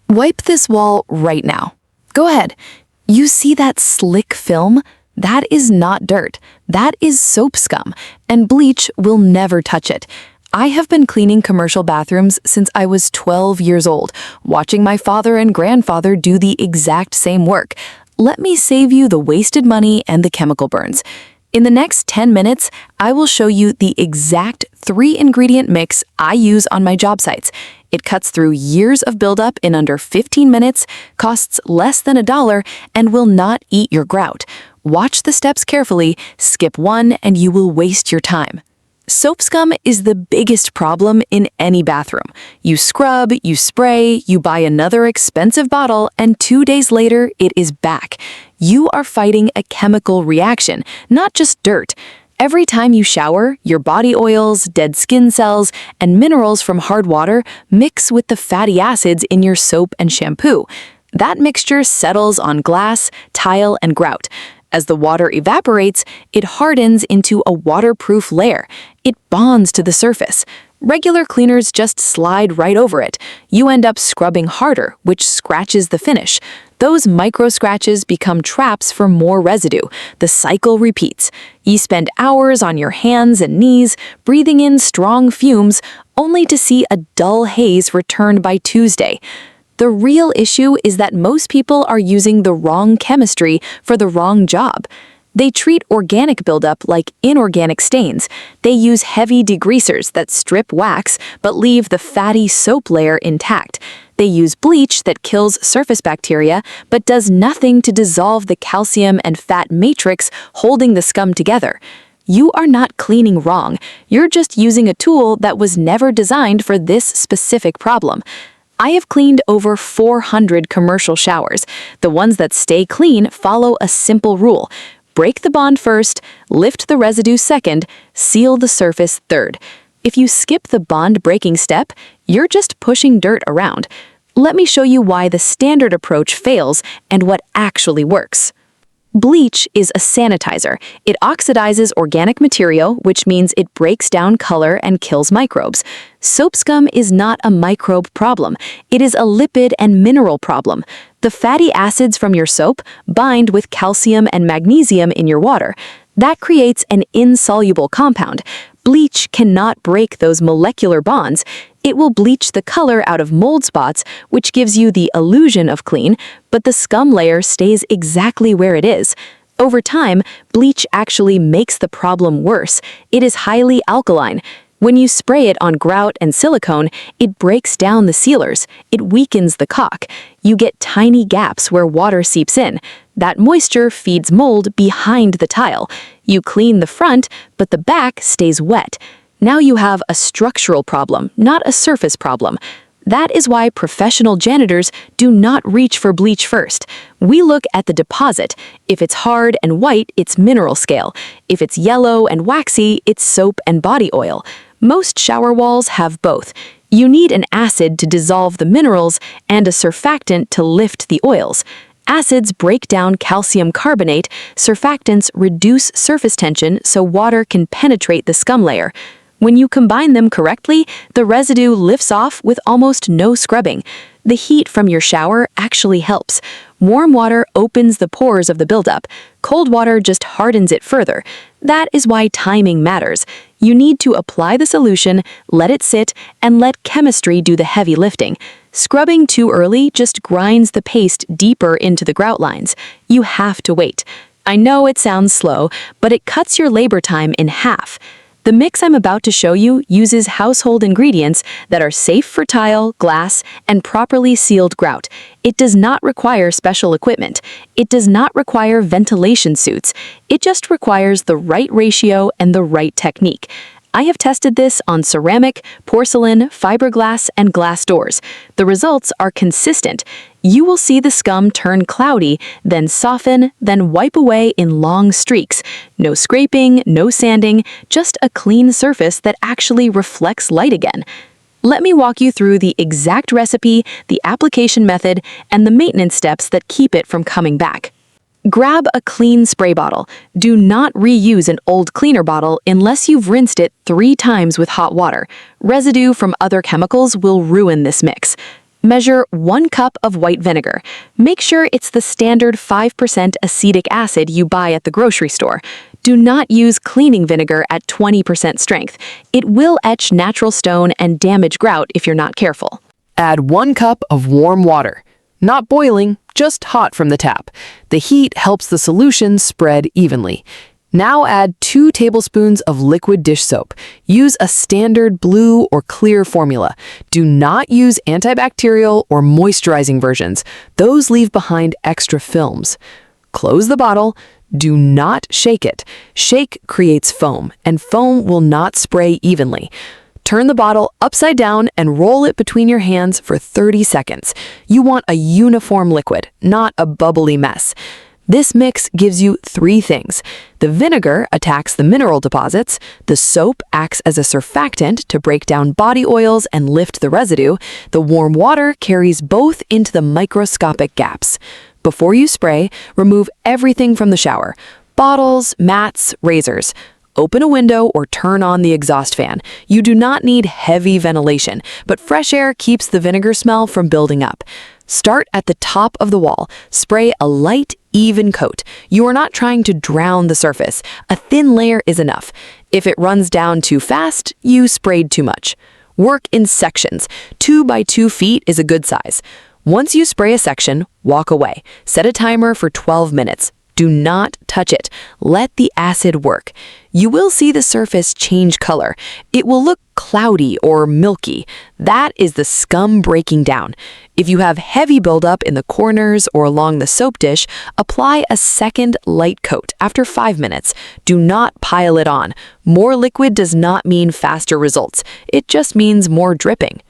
Wipe this wall right now. Go ahead. You see that slick film? That is not dirt. That is soap scum, and bleach will never touch it. I have been cleaning commercial bathrooms since I was 12 years old, watching my father and grandfather do the exact same work. Let me save you the wasted money and the chemical burns. In the next 10 minutes, I will show you the exact 3-ingredient mix I use on my job sites. It cuts through years of buildup in under 15 minutes, costs less than $1, and will not eat your grout. Watch the steps carefully, skip one, and you will waste your time. Soap scum is the biggest problem in any bathroom. You scrub, you spray, you buy another expensive bottle, and 2 days later, it is back. You are fighting a chemical reaction, not just dirt. Every time you shower, your body oils, dead skin cells, and minerals from hard water mix with the fatty acids in your soap and shampoo. That mixture settles on glass, tile, and grout. As the water evaporates, it hardens into a waterproof layer. It bonds to the surface. Regular cleaners just slide right over it. You end up scrubbing harder, which scratches the finish. Those micro scratches become traps for more residue. The cycle repeats. You spend hours on your hands and knees, breathing in strong fumes, only to see a dull haze return by Tuesday. The real issue is that most people are using the wrong chemistry for the wrong job. They treat organic buildup like inorganic stains. They use heavy degreasers that strip wax but leave the fatty soap layer intact. They use bleach that kills surface bacteria but does nothing to dissolve the calcium and fat matrix holding the scum together. You are not cleaning wrong. You're just using a tool that was never designed for this specific problem. I have cleaned over 400 commercial showers. The ones that stay clean follow a simple rule. Break the bond first, lift the residue second, seal the surface third. If you skip the bond breaking step, you're just pushing dirt around. Let me show you why the standard approach fails and what actually works. Bleach is a sanitizer. It oxidizes organic material, which means it breaks down color and kills microbes. Soap scum is not a microbe problem. It is a lipid and mineral problem. The fatty acids from your soap bind with calcium and magnesium in your water. That creates an insoluble compound. Bleach cannot break those molecular bonds. It will bleach the color out of mold spots, which gives you the illusion of clean, but the scum layer stays exactly where it is. Over time, bleach actually makes the problem worse. It is highly alkaline. When you spray it on grout and silicone, it breaks down the sealers. It weakens the caulk. You get tiny gaps where water seeps in. That moisture feeds mold behind the tile. You clean the front, but the back stays wet. Now you have a structural problem, not a surface problem. That is why professional janitors do not reach for bleach first. We look at the deposit. If it's hard and white, it's mineral scale. If it's yellow and waxy, it's soap and body oil. Most shower walls have both. You need an acid to dissolve the minerals and a surfactant to lift the oils. Acids break down calcium carbonate, surfactants reduce surface tension so water can penetrate the scum layer. When you combine them correctly, the residue lifts off with almost no scrubbing. The heat from your shower actually helps. Warm water opens the pores of the buildup. Cold water just hardens it further. That is why timing matters. You need to apply the solution, let it sit, and let chemistry do the heavy lifting. Scrubbing too early just grinds the paste deeper into the grout lines. You have to wait. I know it sounds slow, but it cuts your labor time in half. The mix I'm about to show you uses household ingredients that are safe for tile, glass, and properly sealed grout. It does not require special equipment. It does not require ventilation suits. It just requires the right ratio and the right technique. I have tested this on ceramic, porcelain, fiberglass, and glass doors. The results are consistent. You will see the scum turn cloudy, then soften, then wipe away in long streaks. No scraping, no sanding, just a clean surface that actually reflects light again. Let me walk you through the exact recipe, the application method, and the maintenance steps that keep it from coming back. Grab a clean spray bottle. Do not reuse an old cleaner bottle unless you've rinsed it 3 times with hot water. Residue from other chemicals will ruin this mix. Measure 1 cup of white vinegar. Make sure it's the standard 5% acetic acid you buy at the grocery store. Do not use cleaning vinegar at 20% strength. It will etch natural stone and damage grout if you're not careful. Add 1 cup of warm water. Not boiling, just hot from the tap. The heat helps the solution spread evenly. Now add 2 tablespoons of liquid dish soap. Use a standard blue or clear formula. Do not use antibacterial or moisturizing versions. Those leave behind extra films. Close the bottle. Do not shake it. Shake creates foam, and foam will not spray evenly. Turn the bottle upside down and roll it between your hands for 30 seconds. You want a uniform liquid, not a bubbly mess. This mix gives you 3 things. The vinegar attacks the mineral deposits, the soap acts as a surfactant to break down body oils and lift the residue, the warm water carries both into the microscopic gaps. Before you spray, remove everything from the shower: bottles, mats, razors. Open a window or turn on the exhaust fan. You do not need heavy ventilation, but fresh air keeps the vinegar smell from building up. Start at the top of the wall. Spray a light, even coat. You are not trying to drown the surface. A thin layer is enough. If it runs down too fast, you sprayed too much. Work in sections. 2 by 2 feet is a good size. Once you spray a section, walk away. Set a timer for 12 minutes. Do not touch it. Let the acid work. You will see the surface change color. It will look cloudy or milky. That is the scum breaking down. If you have heavy buildup in the corners or along the soap dish, apply a second light coat after 5 minutes. Do not pile it on. More liquid does not mean faster results. It just means more dripping.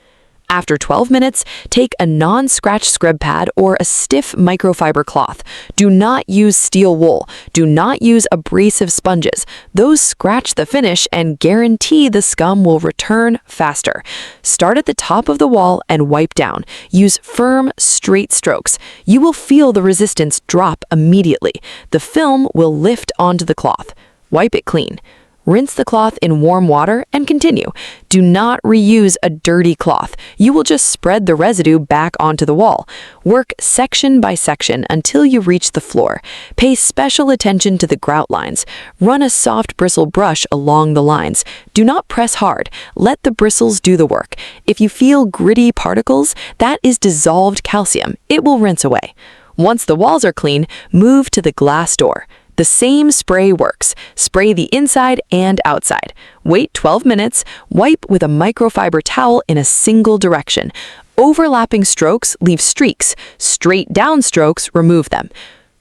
After 12 minutes, take a non-scratch scrub pad or a stiff microfiber cloth. Do not use steel wool. Do not use abrasive sponges. Those scratch the finish and guarantee the scum will return faster. Start at the top of the wall and wipe down. Use firm, straight strokes. You will feel the resistance drop immediately. The film will lift onto the cloth. Wipe it clean. Rinse the cloth in warm water and continue. Do not reuse a dirty cloth. You will just spread the residue back onto the wall. Work section by section until you reach the floor. Pay special attention to the grout lines. Run a soft bristle brush along the lines. Do not press hard. Let the bristles do the work. If you feel gritty particles, that is dissolved calcium. It will rinse away. Once the walls are clean, move to the glass door. The same spray works. Spray the inside and outside. Wait 12 minutes. Wipe with a microfiber towel in a single direction. Overlapping strokes leave streaks. Straight down strokes remove them.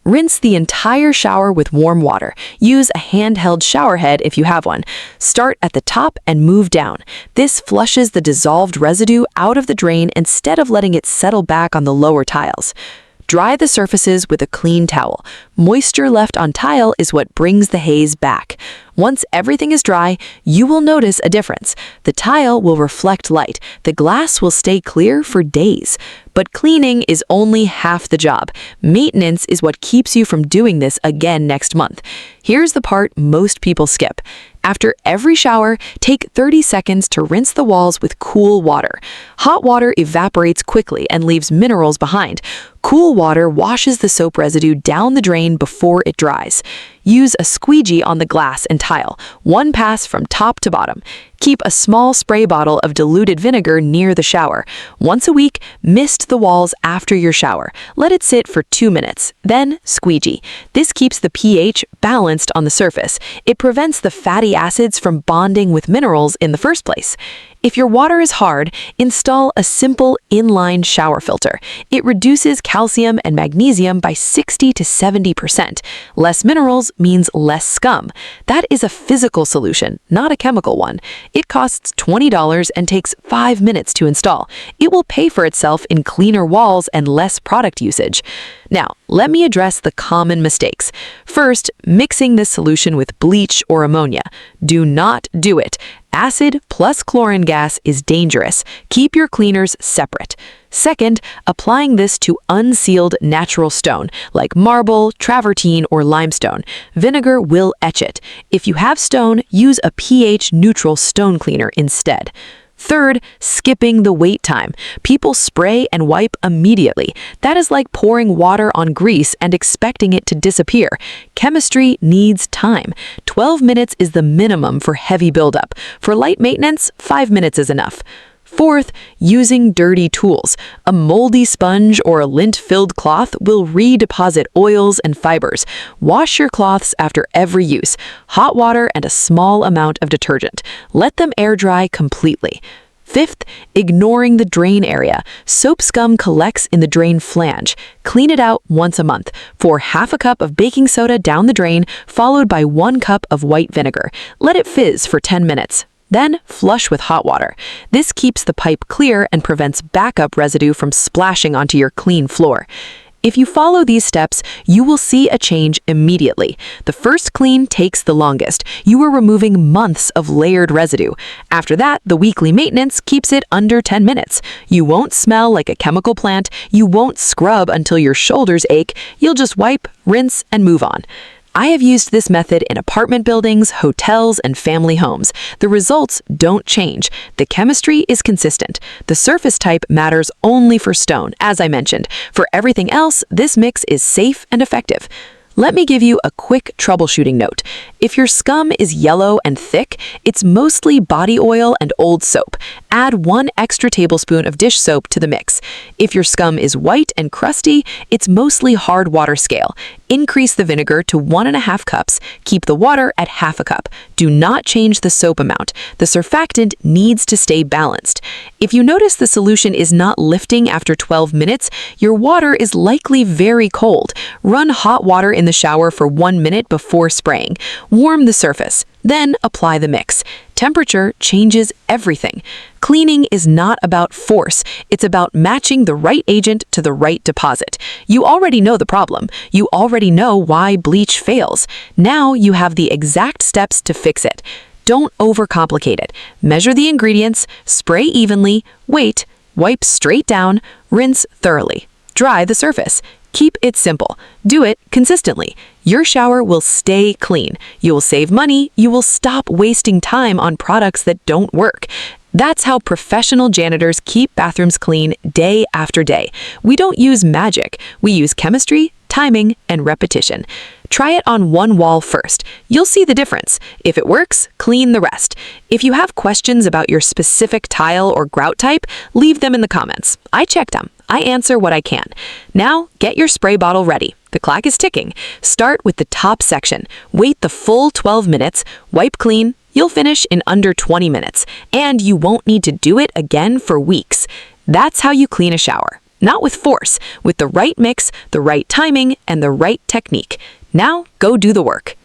Rinse the entire shower with warm water. Use a handheld shower head if you have one. Start at the top and move down. This flushes the dissolved residue out of the drain instead of letting it settle back on the lower tiles. Dry the surfaces with a clean towel. Moisture left on tile is what brings the haze back. Once everything is dry, you will notice a difference. The tile will reflect light. The glass will stay clear for days. But cleaning is only half the job. Maintenance is what keeps you from doing this again next month. Here's the part most people skip. After every shower, take 30 seconds to rinse the walls with cool water. Hot water evaporates quickly and leaves minerals behind. Cool water washes the soap residue down the drain before it dries. Use a squeegee on the glass and tile, 1 pass from top to bottom. Keep a small spray bottle of diluted vinegar near the shower. Once a week, mist the walls after your shower. Let it sit for 2 minutes, then squeegee. This keeps the pH balanced on the surface. It prevents the fatty acids from bonding with minerals in the first place. If your water is hard, install a simple inline shower filter. It reduces calcium and magnesium by 60 to 70%. Less minerals means less scum. That is a physical solution, not a chemical one. It costs $20 and takes 5 minutes to install. It will pay for itself in cleaner walls and less product usage. Now, let me address the common mistakes. First, mixing this solution with bleach or ammonia. Do not do it. Acid plus chlorine gas is dangerous. Keep your cleaners separate. Second, applying this to unsealed natural stone, like marble, travertine, or limestone. Vinegar will etch it. If you have stone, use a pH-neutral stone cleaner instead. Third, skipping the wait time. People spray and wipe immediately. That is like pouring water on grease and expecting it to disappear. Chemistry needs time. 12 minutes is the minimum for heavy buildup. For light maintenance, 5 minutes is enough. Fourth, using dirty tools. A moldy sponge or a lint-filled cloth will redeposit oils and fibers. Wash your cloths after every use. Hot water and a small amount of detergent. Let them air dry completely. Fifth, ignoring the drain area. Soap scum collects in the drain flange. Clean it out once a month. Pour half a cup of baking soda down the drain, followed by 1 cup of white vinegar. Let it fizz for 10 minutes. Then flush with hot water. This keeps the pipe clear and prevents backup residue from splashing onto your clean floor. If you follow these steps, you will see a change immediately. The first clean takes the longest. You are removing months of layered residue. After that, the weekly maintenance keeps it under 10 minutes. You won't smell like a chemical plant. You won't scrub until your shoulders ache. You'll just wipe, rinse, and move on. I have used this method in apartment buildings, hotels, and family homes. The results don't change. The chemistry is consistent. The surface type matters only for stone, as I mentioned. For everything else, this mix is safe and effective. Let me give you a quick troubleshooting note. If your scum is yellow and thick, it's mostly body oil and old soap. Add 1 extra tablespoon of dish soap to the mix. If your scum is white and crusty, it's mostly hard water scale. Increase the vinegar to 1.5 cups. Keep the water at half a cup. Do not change the soap amount. The surfactant needs to stay balanced. If you notice the solution is not lifting after 12 minutes, your water is likely very cold. Run hot water in the shower for 1 minute before spraying. Warm the surface. Then apply the mix. Temperature changes everything. Cleaning is not about force. It's about matching the right agent to the right deposit. You already know the problem. You already know why bleach fails. Now you have the exact steps to fix it. Don't overcomplicate it. Measure the ingredients, spray evenly, wait, wipe straight down, rinse thoroughly. Dry the surface. Keep it simple. Do it consistently. Your shower will stay clean. You will save money. You will stop wasting time on products that don't work. That's how professional janitors keep bathrooms clean day after day. We don't use magic. We use chemistry, timing, and repetition. Try it on one wall first. You'll see the difference. If it works, clean the rest. If you have questions about your specific tile or grout type, leave them in the comments. I check them. I answer what I can. Now, get your spray bottle ready. The clock is ticking. Start with the top section. Wait the full 12 minutes. Wipe clean. You'll finish in under 20 minutes. And you won't need to do it again for weeks. That's how you clean a shower. Not with force, with the right mix, the right timing, and the right technique. Now, go do the work.